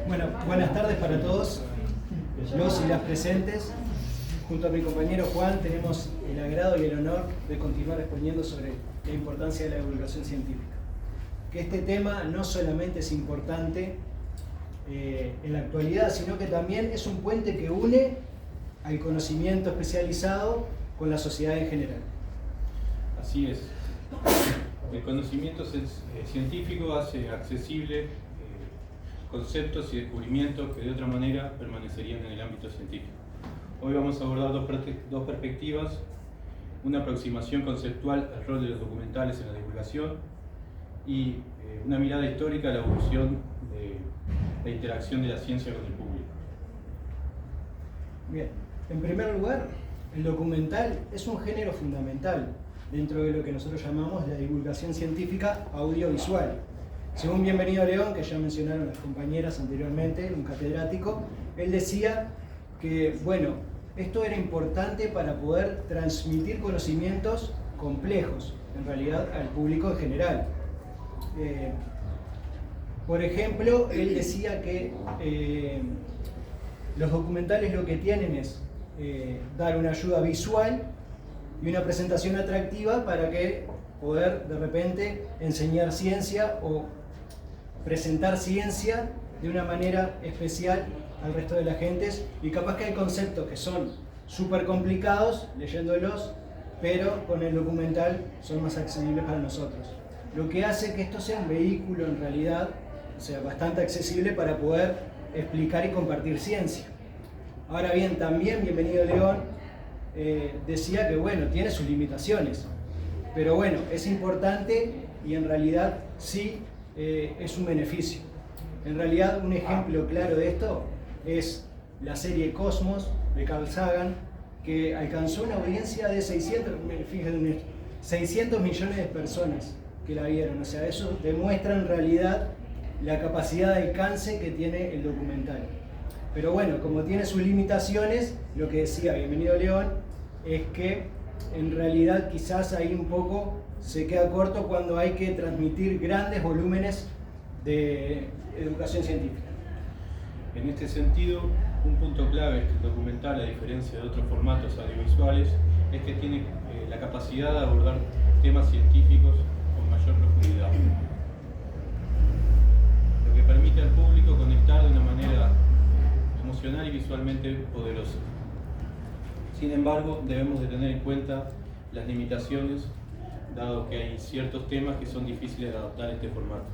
Bueno, buenas tardes para todos, los y las presentes. Junto a mi compañero Juan tenemos el agrado y el honor de continuar exponiendo sobre la importancia de la divulgación científica. Que este tema no solamente es importante en la actualidad, sino que también es un puente que une al conocimiento especializado con la sociedad en general. Así es. El conocimiento científico hace accesible conceptos y descubrimientos que de otra manera permanecerían en el ámbito científico. Hoy vamos a abordar dos perspectivas: una aproximación conceptual al rol de los documentales en la divulgación y una mirada histórica a la evolución de la interacción de la ciencia con el público. Bien, en primer lugar, el documental es un género fundamental dentro de lo que nosotros llamamos la divulgación científica audiovisual. Según Bienvenido León, que ya mencionaron las compañeras anteriormente, un catedrático, él decía que, bueno, esto era importante para poder transmitir conocimientos complejos, en realidad, al público en general. Por ejemplo, él decía que los documentales lo que tienen es dar una ayuda visual y una presentación atractiva para que poder de repente enseñar ciencia o presentar ciencia de una manera especial al resto de las gentes, y capaz que hay conceptos que son súper complicados leyéndolos, pero con el documental son más accesibles para nosotros. Lo que hace que esto sea un vehículo en realidad, o sea, bastante accesible para poder explicar y compartir ciencia. Ahora bien, también Bienvenido León decía que, bueno, tiene sus limitaciones, pero bueno, es importante y en realidad sí es un beneficio. En realidad, un ejemplo claro de esto es la serie Cosmos de Carl Sagan, que alcanzó una audiencia de 600 millones de personas que la vieron. O sea, eso demuestra en realidad la capacidad de alcance que tiene el documental. Pero bueno, como tiene sus limitaciones, lo que decía Bienvenido León es que en realidad quizás ahí un poco se queda corto cuando hay que transmitir grandes volúmenes de educación científica. En este sentido, un punto clave de este documental, a diferencia de otros formatos audiovisuales, es que tiene la capacidad de abordar temas científicos con mayor profundidad, lo que permite al público conectar de una manera emocional y visualmente poderosa. Sin embargo, debemos de tener en cuenta las limitaciones, dado que hay ciertos temas que son difíciles de adaptar a este formato.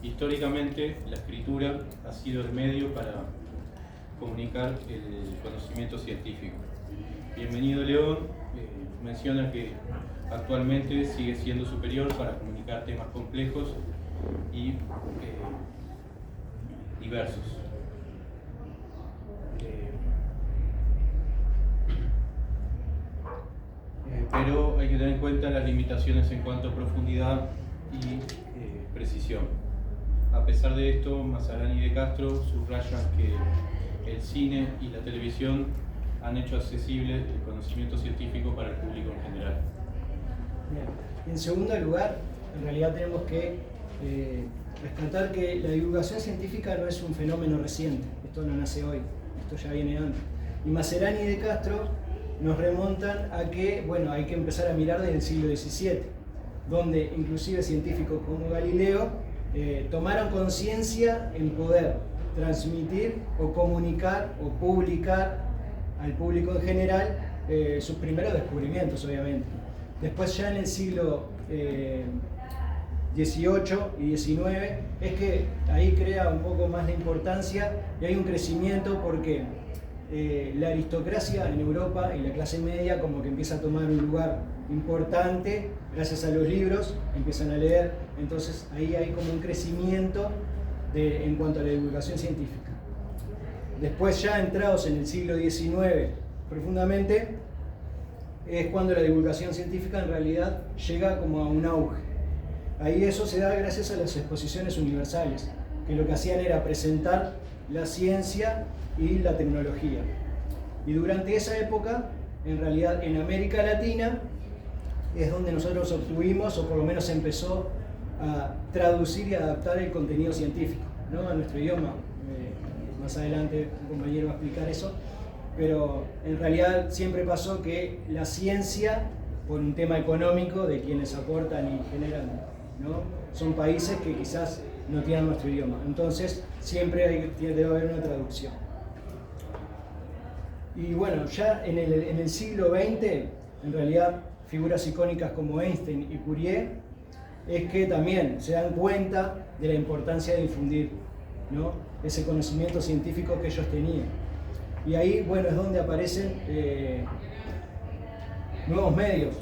Históricamente, la escritura ha sido el medio para comunicar el conocimiento científico. Bienvenido León menciona que actualmente sigue siendo superior para comunicar temas complejos y diversos. Pero hay que tener en cuenta las limitaciones en cuanto a profundidad y precisión. A pesar de esto, Mazarán y De Castro subrayan que el cine y la televisión han hecho accesible el conocimiento científico para el público en general. Bien. En segundo lugar, en realidad tenemos que rescatar que la divulgación científica no es un fenómeno reciente. Esto no nace hoy, esto ya viene antes. Y Mazarán y De Castro nos remontan a que, bueno, hay que empezar a mirar desde el siglo XVII, donde inclusive científicos como Galileo tomaron conciencia en poder transmitir o comunicar o publicar al público en general sus primeros descubrimientos, obviamente. Después ya en el siglo XVIII y XIX es que ahí crea un poco más de importancia y hay un crecimiento porque la aristocracia en Europa y la clase media como que empieza a tomar un lugar importante gracias a los libros, empiezan a leer, entonces ahí hay como un crecimiento en cuanto a la divulgación científica. Después, ya entrados en el siglo XIX profundamente, es cuando la divulgación científica en realidad llega como a un auge. Ahí eso se da gracias a las exposiciones universales, que lo que hacían era presentar la ciencia y la tecnología. Y durante esa época, en realidad en América Latina, es donde nosotros obtuvimos, o por lo menos empezó a traducir y adaptar el contenido científico, ¿no?, a nuestro idioma. Más adelante un compañero va a explicar eso, pero en realidad siempre pasó que la ciencia, por un tema económico de quienes aportan y generan, ¿no?, son países que quizás no tienen nuestro idioma, entonces siempre debe haber una traducción. Y bueno, ya en el siglo XX, en realidad figuras icónicas como Einstein y Curie es que también se dan cuenta de la importancia de difundir, ¿no?, ese conocimiento científico que ellos tenían. Y ahí, bueno, es donde aparecen nuevos medios,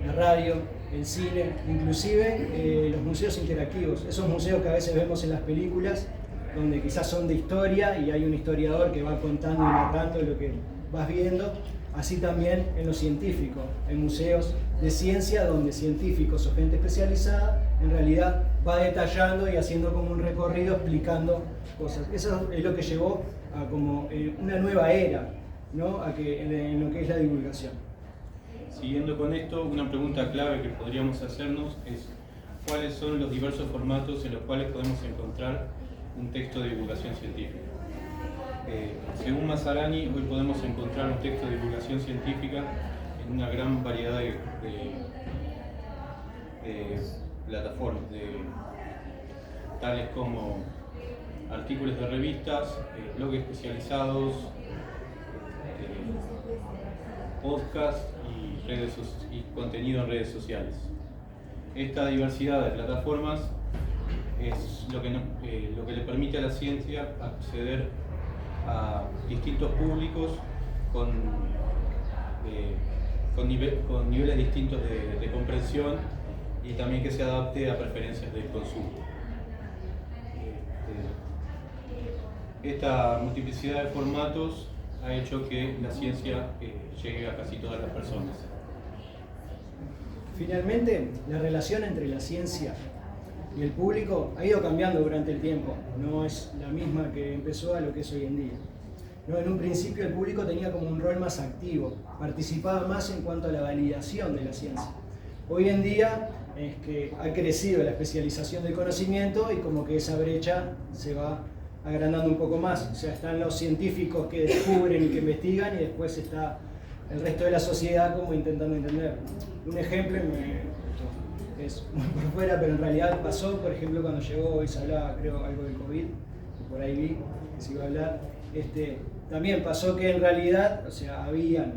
la radio, el cine, inclusive los museos interactivos, esos museos que a veces vemos en las películas, donde quizás son de historia y hay un historiador que va contando y narrando lo que vas viendo. Así también en lo científico, en museos de ciencia donde científicos o gente especializada en realidad va detallando y haciendo como un recorrido explicando cosas. Eso es lo que llevó a como una nueva era, ¿no?, en lo que es la divulgación. Siguiendo con esto, una pregunta clave que podríamos hacernos es ¿cuáles son los diversos formatos en los cuales podemos encontrar un texto de divulgación científica? Según Mazzarani, hoy podemos encontrar un texto de divulgación científica en una gran variedad de plataformas, tales como artículos de revistas, blogs especializados, podcasts y contenido en redes sociales. Esta diversidad de plataformas es lo que le permite a la ciencia acceder a distintos públicos con niveles distintos de comprensión y también que se adapte a preferencias del consumo. Esta multiplicidad de formatos ha hecho que la ciencia llegue a casi todas las personas. Finalmente, la relación entre la ciencia y el público ha ido cambiando durante el tiempo, no es la misma que empezó a lo que es hoy en día. ¿No? En un principio el público tenía como un rol más activo, participaba más en cuanto a la validación de la ciencia. Hoy en día es que ha crecido la especialización del conocimiento y como que esa brecha se va agrandando un poco más. O sea, están los científicos que descubren y que investigan y después está el resto de la sociedad como intentando entender. Un ejemplo, es muy por fuera, pero en realidad pasó, por ejemplo, cuando llegó, hoy se hablaba, creo, algo del COVID, por ahí vi que se iba a hablar, también pasó que en realidad, o sea, habían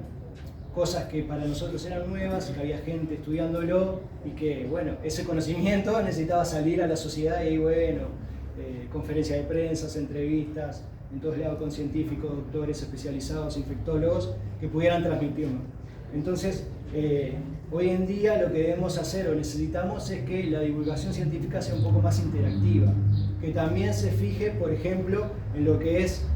cosas que para nosotros eran nuevas, que había gente estudiándolo y que, bueno, ese conocimiento necesitaba salir a la sociedad y ahí, bueno, conferencias de prensa, entrevistas, en todos lados con científicos, doctores especializados, infectólogos, que pudieran transmitirnos. Entonces, hoy en día lo que debemos hacer o necesitamos es que la divulgación científica sea un poco más interactiva, que también se fije, por ejemplo, en lo que es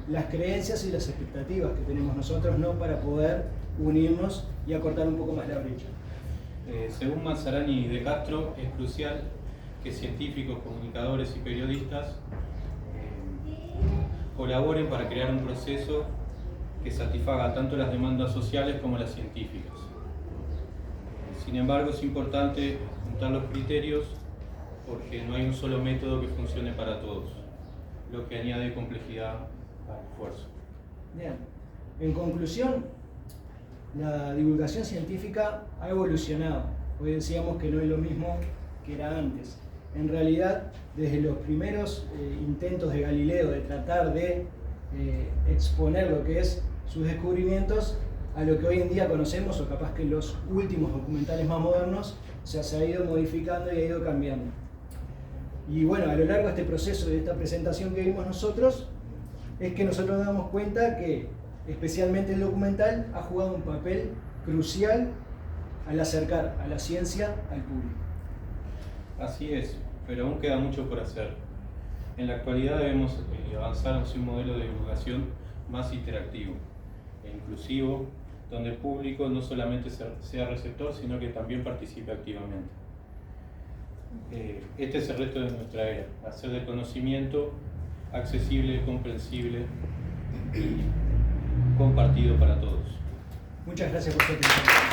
las creencias y las expectativas que tenemos nosotros, ¿no?, para poder unirnos y acortar un poco más la brecha. Según Mazzarani y De Castro, es crucial que científicos, comunicadores y periodistas colaboren para crear un proceso que satisfaga tanto las demandas sociales como las científicas. Sin embargo, es importante juntar los criterios porque no hay un solo método que funcione para todos, lo que añade complejidad al esfuerzo. Bien, en conclusión, la divulgación científica ha evolucionado. Hoy decíamos que no es lo mismo que era antes. En realidad, desde los primeros intentos de Galileo de tratar de exponer lo que es sus descubrimientos a lo que hoy en día conocemos, o capaz que los últimos documentales más modernos, o sea, se ha ido modificando y ha ido cambiando. Y bueno, a lo largo de este proceso, de esta presentación que vimos nosotros, es que nosotros nos damos cuenta que especialmente el documental ha jugado un papel crucial al acercar a la ciencia al público. Así es, pero aún queda mucho por hacer. En la actualidad debemos avanzar hacia un modelo de divulgación más interactivo e inclusivo, donde el público no solamente sea receptor, sino que también participe activamente. Este es el reto de nuestra era, hacer del conocimiento accesible, comprensible y compartido para todos. Muchas gracias por su atención.